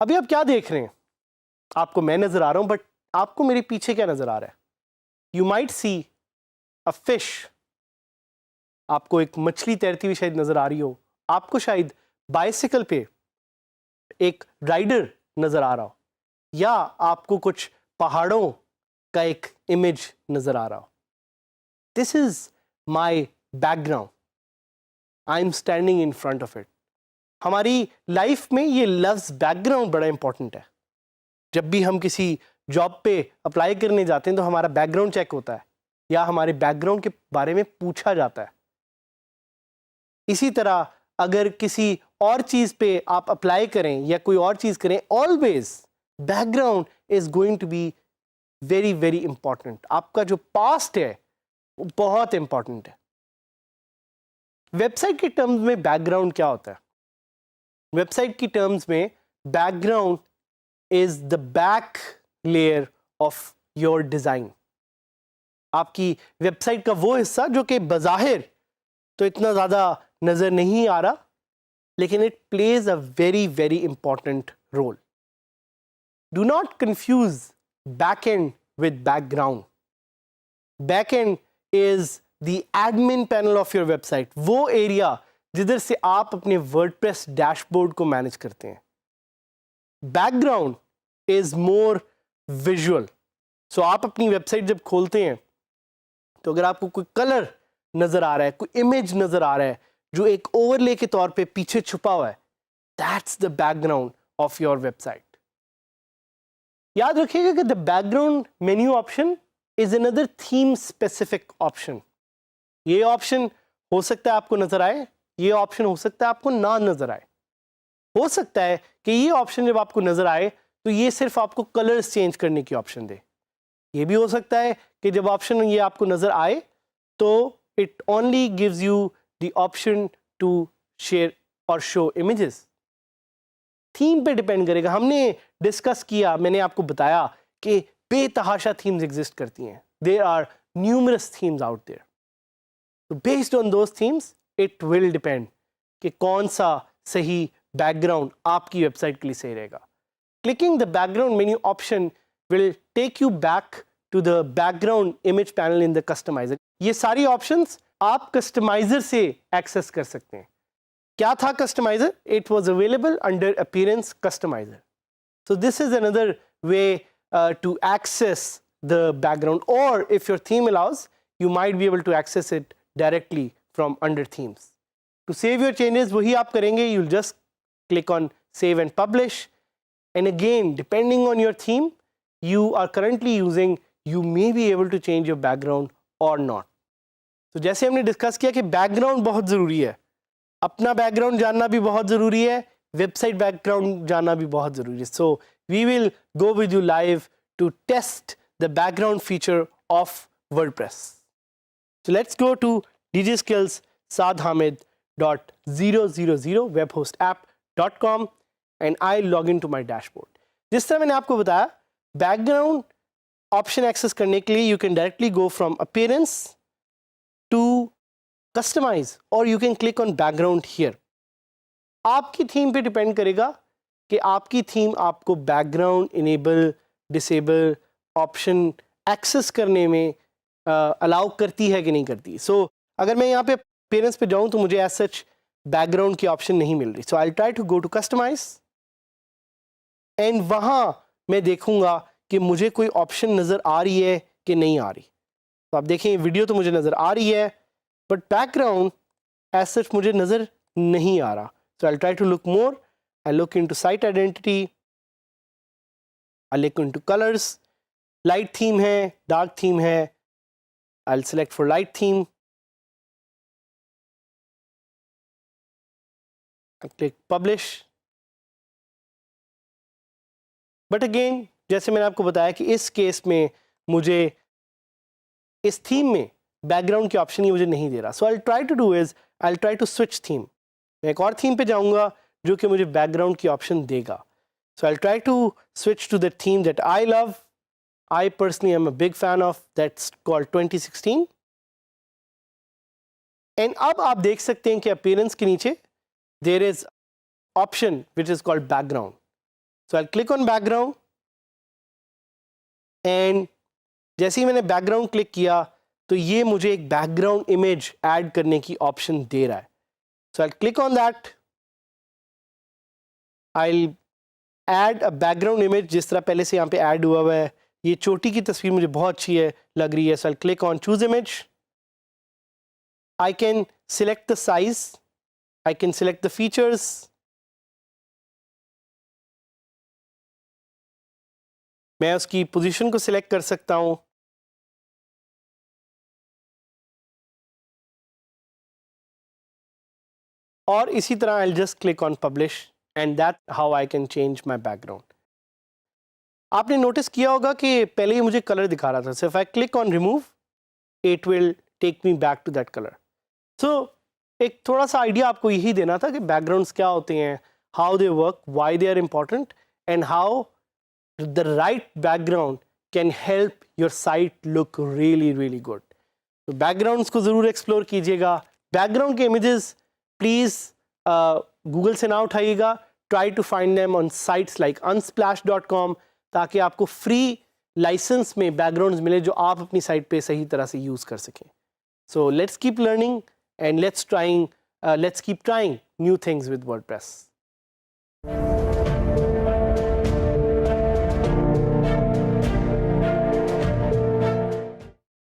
अभी आप क्या देख रहे हैं? आपको मैं नजर आ रहा हूं, बट आपको मेरे पीछे क्या नजर आ रहा है? You might see a fish. आपको एक मछली तैरती हुई शायद नजर आ रही हो, आपको शायद बाइसिकल पे एक राइडर नजर आ रहा हो, या आपको कुछ पहाड़ों का एक इमेज नजर आ रहा हो। This is my background, I am standing in front of it. हमारी लाइफ में ये लफ्ज बैकग्राउंड बड़ा इंपॉर्टेंट है। जब भी हम किसी जॉब पे अप्लाई करने जाते हैं तो हमारा बैकग्राउंड चेक होता है या हमारे बैकग्राउंड के बारे में पूछा जाता है। इसी तरह अगर किसी और चीज पे आप अप्लाई करें या कोई और चीज करें, always background is going to be very very important. आपका जो पास्ट है वो बहुत इंपॉर्टेंट है। वेबसाइट के टर्म्स में बैकग्राउंड क्या होता है? वेबसाइट की टर्म्स में background is the back layer of your design. आपकी वेबसाइट का वो हिस्सा जो कि बज़ाहिर तो इतना ज्यादा नजर नहीं आ रहा, लेकिन it plays a very very important role. Do not confuse back end with background. Back end is the admin panel of your website, वो एरिया जिधर से आप अपने वर्डप्रेस डैशबोर्ड को मैनेज करते हैं। Background is more visual. So आप अपनी वेबसाइट जब खोलते हैं तो अगर आपको कोई कलर नजर आ रहा है, कोई इमेज नजर आ रहा है जो एक ओवरले के तौर पे पीछे छुपा हुआ है, that's the background of your website. याद रखिएगा कि the background menu option is another theme specific option. ये ऑप्शन हो सकता है आपको नजर आए, ये ऑप्शन हो सकता है आपको ना नजर आए। हो सकता है कि ये ऑप्शन जब आपको नजर आए तो ये सिर्फ आपको कलर्स चेंज करने की ऑप्शन दे। ये भी हो सकता है कि जब ऑप्शन ये आपको नजर आए तो it only gives you the option to share और शो इमेजेस। थीम पे डिपेंड करेगा। हमने डिस्कस किया, मैंने आपको बताया कि बेतहाशा थीम्स एग्जिस्ट करती हैं। There are numerous themes out there. तो based on those themes it will depend कि कौन सा सही बैकग्राउंड आपकी वेबसाइट के लिए सही रहेगा। Clicking the background menu option will take you back to the background image panel in the customizer. ये सारी options आप customizer से access कर सकते हैं। क्या था customizer? It was available under appearance customizer. So this is another way to access the background, or if your theme allows, you might be able to access it directly from under themes. To save your changes, वही आप करेंगे, you'll just click on save and publish. And again, depending on your theme you are currently using, you may be able to change your background or not. तो जैसे हमने discuss किया कि background बहुत ज़रूरी है, अपना बैकग्राउंड जानना भी बहुत ज़रूरी है, वेबसाइट बैकग्राउंड जानना भी बहुत ज़रूरी है. So we will go with you live to test the background feature of WordPress. So let's go to Digiskills saadhamid.000webhostapp.com and I log into my dashboard. जिस तरह मैंने आपको बताया, बैकग्राउंड ऑप्शन एक्सेस करने के लिए you can directly go from appearance to customize और you can click on background here. आपकी थीम पे डिपेंड करेगा कि आपकी थीम आपको background enable disable option access करने में अलाउ करती है कि नहीं करती. सो अगर मैं यहाँ पे अपीयरेंस पे जाऊँ तो मुझे एज सच बैकग्राउंड की ऑप्शन नहीं मिल रही. So I try to go to customize and वहाँ मैं देखूंगा कि मुझे कोई ऑप्शन नज़र आ रही है कि नहीं आ रही. तो आप देखें वीडियो तो मुझे नज़र आ रही है बट बैकग्राउंड एज सच मुझे नज़र नहीं आ रहा. So I try to look more. I look into site identity, I look into colours. Light theme है, डार्क थीम है, I will select for light theme. I click publish. But again जैसे मैंने आपको बताया कि इस केस में मुझे इस थीम में बैकग्राउंड की ऑप्शन ही मुझे नहीं दे रहा. So I try to do is I try to switch theme. मैं एक और थीम पे जाऊंगा जो कि मुझे बैकग्राउंड की ऑप्शन देगा. So I try to switch to the theme that I love. I personally am a big fan of that's called 2016. And अब आप देख सकते हैं कि अपीयरेंस के नीचे there is option which is called background. So I'll click on background and जैसे ही मैंने बैकग्राउंड क्लिक किया तो ये मुझे एक बैकग्राउंड इमेज ऐड करने की ऑप्शन दे रहा है. So I'll click on that. I'll add a background image जिस तरह पहले से यहाँ पे ऐड हुआ है. ये चोटी की तस्वीर मुझे बहुत अच्छी है लग रही है. So I'll click on choose image. I can select the size. I can select the features. मैं उसकी पोजीशन को सिलेक्ट कर सकता हूँ. और इसी तरह I'll just click on publish and that's how I can change my background. आपने नोटिस किया होगा कि पहले ही मुझे कलर दिखा रहा था. So if I click on remove, it will take me back to that color. So एक थोड़ा सा आइडिया आपको यही देना था कि बैकग्राउंड्स क्या होते हैं, how they work, why they are important and how the right background can help your site look really good. तो बैकग्राउंड्स को ज़रूर एक्सप्लोर कीजिएगा. बैकग्राउंड के इमेजेस प्लीज़ गूगल से ना उठाइएगा. Try to find them on sites like unsplash.com ताकि आपको फ्री लाइसेंस में बैकग्राउंड्स मिले जो आप अपनी साइट पे सही तरह से यूज़ कर सकें. So let's keep learning and let's keep trying new things with WordPress.